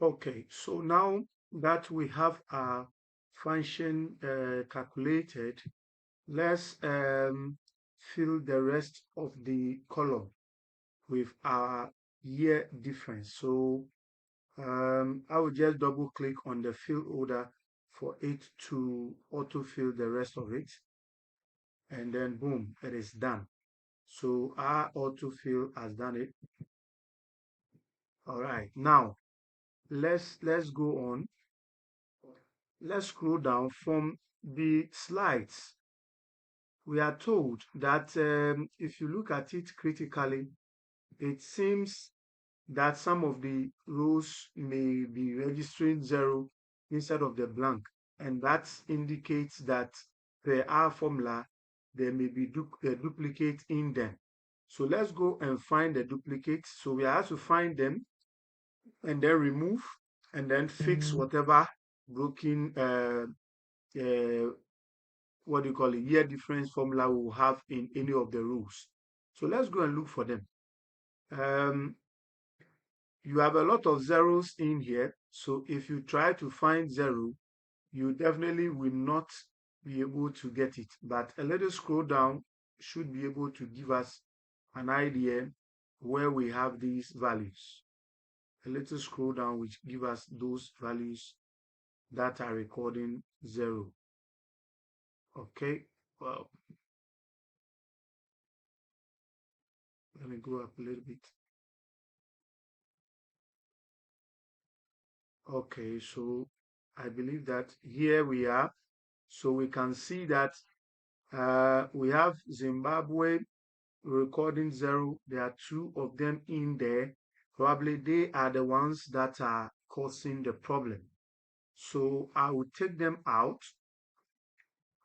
Okay, so now that we have our function calculated, let's fill the rest of the column with our year difference. So I will just double click on the field order for it to autofill the rest of it, and then boom, it is done. So our autofill has done it. All right, now let's go on. Let's scroll down from the slides. We are told that if you look at it critically, it seems that some of the rows may be registering 0 instead of the blank, and that indicates that per our formula there may be a duplicate in them. So let's go and find the duplicates. So we have to find them and then remove and then fix whatever broken uh, what do you call it, year difference formula we will have in any of the rows. So let's go and look for them. Um, you have a lot of zeros in here. So if you try to find 0, you definitely will not be able to get it. But a little scroll down should be able to give us an idea where we have these values. A little scroll down which give us those values that are recording 0. Okay, well, let me go up a little bit. Okay, so I believe that here we are. So we can see that we have Zimbabwe recording 0. There are 2 of them in there. Probably they are the ones that are causing the problem. So I will take them out.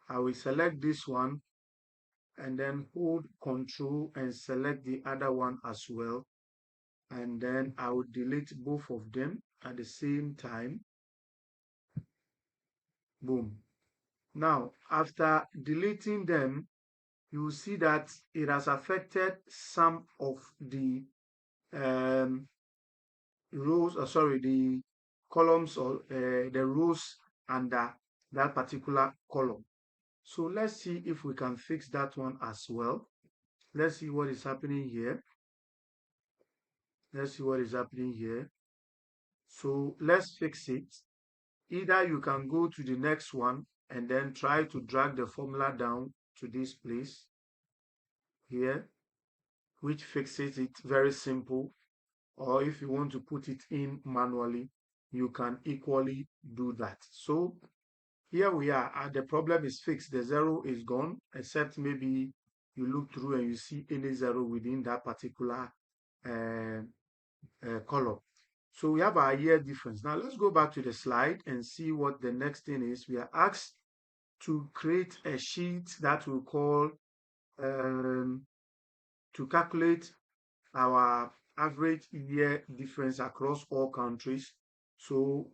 I will select this one and then hold Control and select the other one as well. And then I will delete both of them at the same time. Boom. Now, after deleting them, you will see that it has affected some of the um, rows, sorry, the columns or the rows under that particular column. So let's see if we can fix that one as well. Let's see what is happening here. Let's see what is happening here. So let's fix it. Either you can go to the next one and then try to drag the formula down to this place here, which fixes it, very simple. Or if you want to put it in manually, you can equally do that. So here we are, the problem is fixed. The 0 is gone, except maybe you look through and you see any 0 within that particular column. So we have our year difference. Now let's go back to the slide and see what the next thing is. We are asked to create a sheet that we call to calculate our average year difference across all countries. So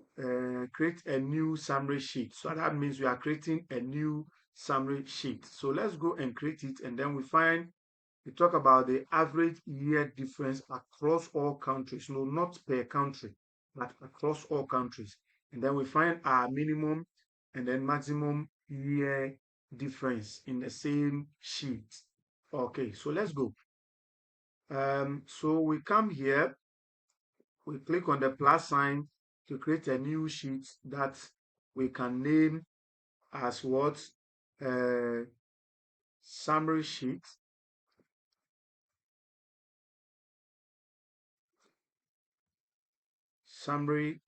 create a new summary sheet. So that means we are creating a new summary sheet. So let's go and create it, and then we talk about the average year difference across all countries. No, not per country, but across all countries. And then we find our minimum and then maximum year difference in the same sheet. Okay, so let's go. So we come here, we click on the plus sign to create a new sheet that we can name as what? Summary sheet. Summary,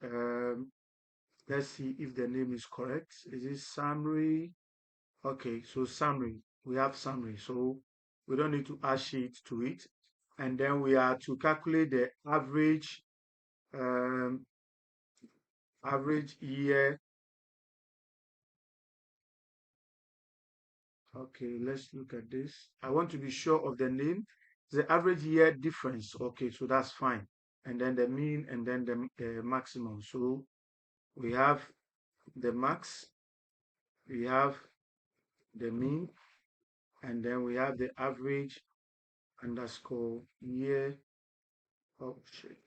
let's see if the name is correct. Is it summary? Okay, so summary, we have summary, so we don't need to add sheet to it. And then we are to calculate the um, average year. Okay, let's look at this. I want to be sure of the name. The average year difference. Okay, so that's fine. And then the mean and then the maximum. So we have the max, we have the mean, and then we have the average underscore year. Oh shit.